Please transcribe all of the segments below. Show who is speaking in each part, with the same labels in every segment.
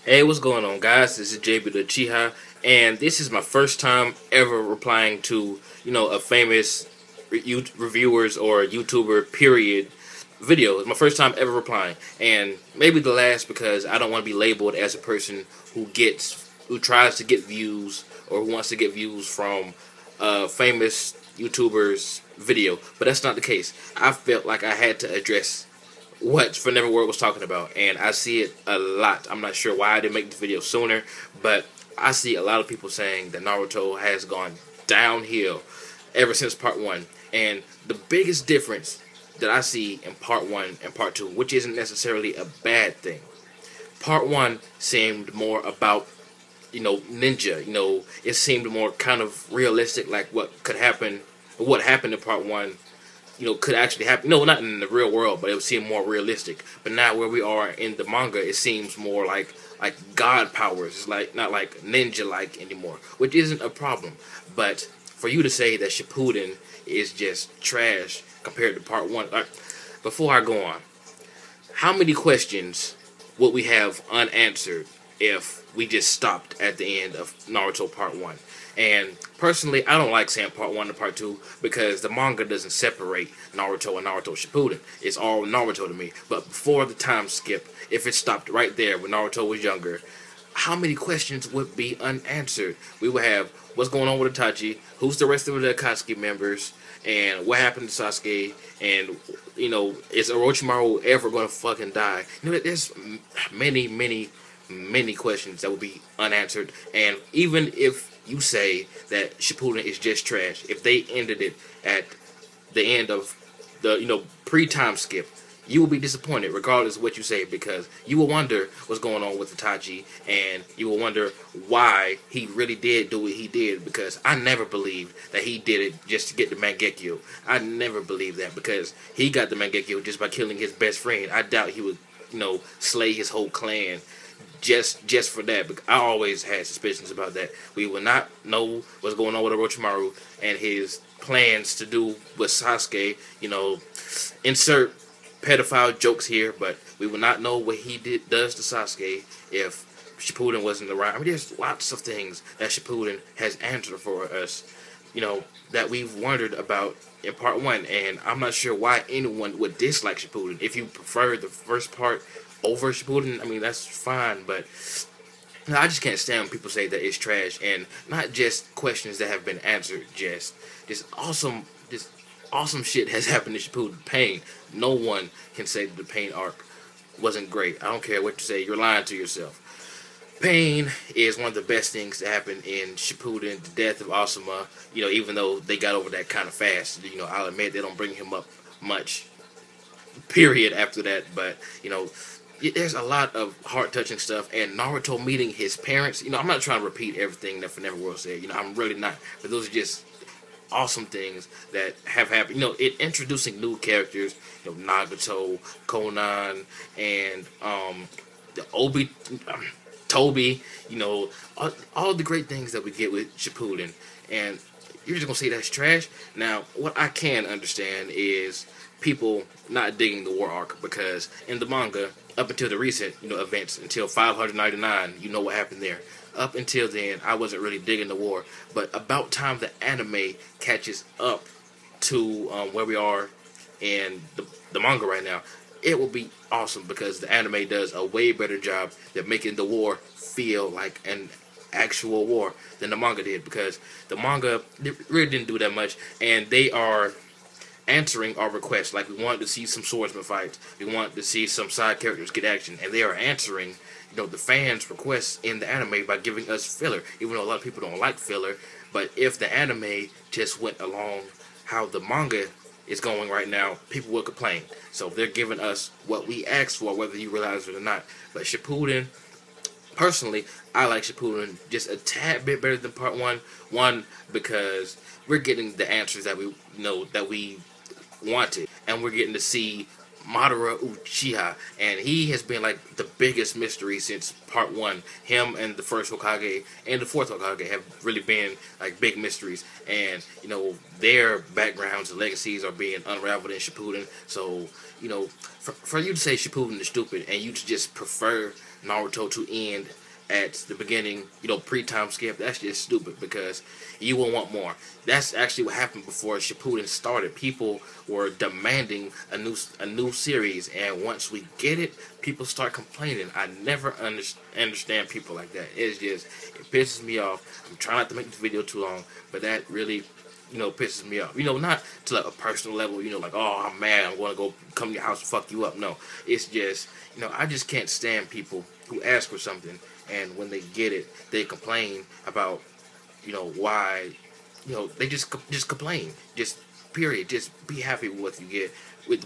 Speaker 1: Hey, what's going on, guys? This is JB the Chiha, and this is my first time ever replying to, a famous reviewers or YouTuber period video. It's my first time ever replying, and maybe the last because I don't want to be labeled as a person who tries to get views or who wants to get views from famous YouTubers' video. But that's not the case. I felt like I had to address what Forneverworld was talking about, and I see it a lot. I'm not sure why I didn't make this video sooner, but I see a lot of people saying that Naruto has gone downhill ever since part 1. And the biggest difference that I see in part 1 and part 2, which isn't necessarily a bad thing, part 1 seemed more about, ninja. It seemed more kind of realistic, like what happened in part 1, could actually happen. No, not in the real world, but it would seem more realistic. But now where we are in the manga, it seems more like god powers. It's like not like ninja like anymore, which isn't a problem. But for you to say that Shippuden is just trash compared to part 1, before I go on, how many questions would we have unanswered if we just stopped at the end of Naruto part 1? And personally, I don't like saying part 1 and part 2 because the manga doesn't separate Naruto and Naruto Shippuden. It's all Naruto to me. But before the time skip, if it stopped right there when Naruto was younger, how many questions would be unanswered? We would have what's going on with Itachi, who's the rest of the Akatsuki members, and what happened to Sasuke, and is Orochimaru ever going to fucking die? There's many questions that would be unanswered. And even if you say that Shippuden is just trash, if they ended it at the end of the pre-time skip, you will be disappointed regardless of what you say, because you will wonder what's going on with Itachi, and you will wonder why he really did do what he did, because I never believed that he did it just to get the Mangekyo. I never believed that, because he got the Mangekyo just by killing his best friend. I doubt he would slay his whole clan just for that. But I always had suspicions about that. We will not know what's going on with Orochimaru and his plans to do with Sasuke. Insert pedophile jokes here, but we will not know what he does to Sasuke if Shippuden wasn't around. I mean, there's lots of things that Shippuden has answered for us, that we've wondered about in part 1, and I'm not sure why anyone would dislike Shippuden. If you prefer the first part over Shippuden, I mean, that's fine, but I just can't stand when people say that it's trash, and not just questions that have been answered, just awesome shit has happened to Shippuden. Pain. No one can say that the Pain arc wasn't great. I don't care what you say, you're lying to yourself. Pain is one of the best things that happened in Shippuden. The death of Asuma, even though they got over that kind of fast, I'll admit they don't bring him up much, period, after that, but, there's a lot of heart-touching stuff, and Naruto meeting his parents. I'm not trying to repeat everything that Forneverworld said. I'm really not. But those are just awesome things that have happened. It introducing new characters. Nagato, Conan, and the Toby. All the great things that we get with Shippuden, and you're just gonna say that's trash. Now, what I can understand is people not digging the war arc, because in the manga, up until the recent events, until 599, what happened there. Up until then, I wasn't really digging the war, but about time the anime catches up to where we are in the manga right now, it will be awesome, because the anime does a way better job at making the war feel like an actual war than the manga did, because the manga really didn't do that much, and they are answering our requests. Like, we wanted to see some swordsman fights, we want to see some side characters get action, and they are answering the fans' requests in the anime by giving us filler, even though a lot of people don't like filler. But if the anime just went along how the manga is going right now, people would complain. So they're giving us what we asked for, whether you realize it or not. But Shippuden, personally, I like Shippuden just a tad bit better than part 1. One, because we're getting the answers that we wanted, and we're getting to see Madara Uchiha, and he has been like the biggest mystery since part 1. Him and the first Hokage and the fourth Hokage have really been like big mysteries, and their backgrounds and legacies are being unraveled in Shippuden. So for you to say Shippuden is stupid and you to just prefer Naruto to end at the beginning, pre-time skip. That's just stupid because you will want more. That's actually what happened before Shippuden started. People were demanding a new series, and once we get it, people start complaining. I never understand people like that. It pisses me off. I'm trying not to make this video too long, but that really pisses me off. Not to like a personal level, like, oh, I'm mad, I'm going to go come to your house and fuck you up. No, it's just, I just can't stand people who ask for something, and when they get it, they complain about, why, they just complain. Just, period. Just be happy with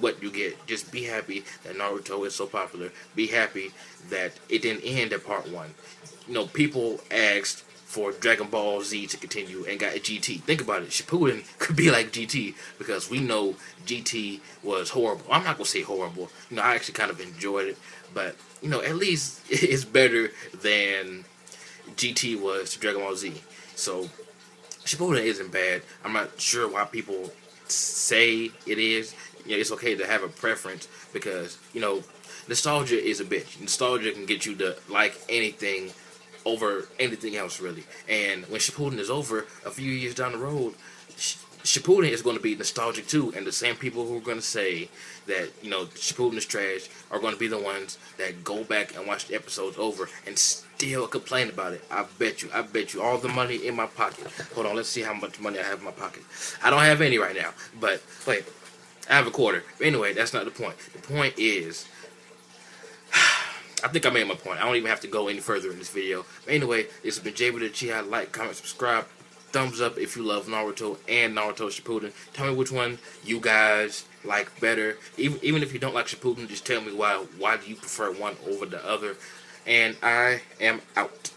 Speaker 1: what you get. Just be happy that Naruto is so popular. Be happy that it didn't end at part 1. People asked for Dragon Ball Z to continue and got a GT. Think about it. Shippuden could be like GT because we know GT was horrible. I'm not going to say horrible. I actually kind of enjoyed it. But, at least it's better than GT was to Dragon Ball Z. So, Shippuden isn't bad. I'm not sure why people say it is. It's okay to have a preference because, nostalgia is a bitch. Nostalgia can get you to like anything over anything else, really. And when Shippuden is over, a few years down the road, Shippuden is going to be nostalgic too, and the same people who are going to say that, Shippuden is trash are going to be the ones that go back and watch the episodes over and still complain about it. I bet you all the money in my pocket. Hold on, let's see how much money I have in my pocket. I don't have any right now, but wait, I have a quarter. But anyway, that's not the point. The point is, I think I made my point. I don't even have to go any further in this video. But anyway, this has been Jay with the Chi. Like, comment, subscribe. Thumbs up if you love Naruto and Naruto Shippuden. Tell me which one you guys like better. Even if you don't like Shippuden, just tell me why. Why do you prefer one over the other? And I am out.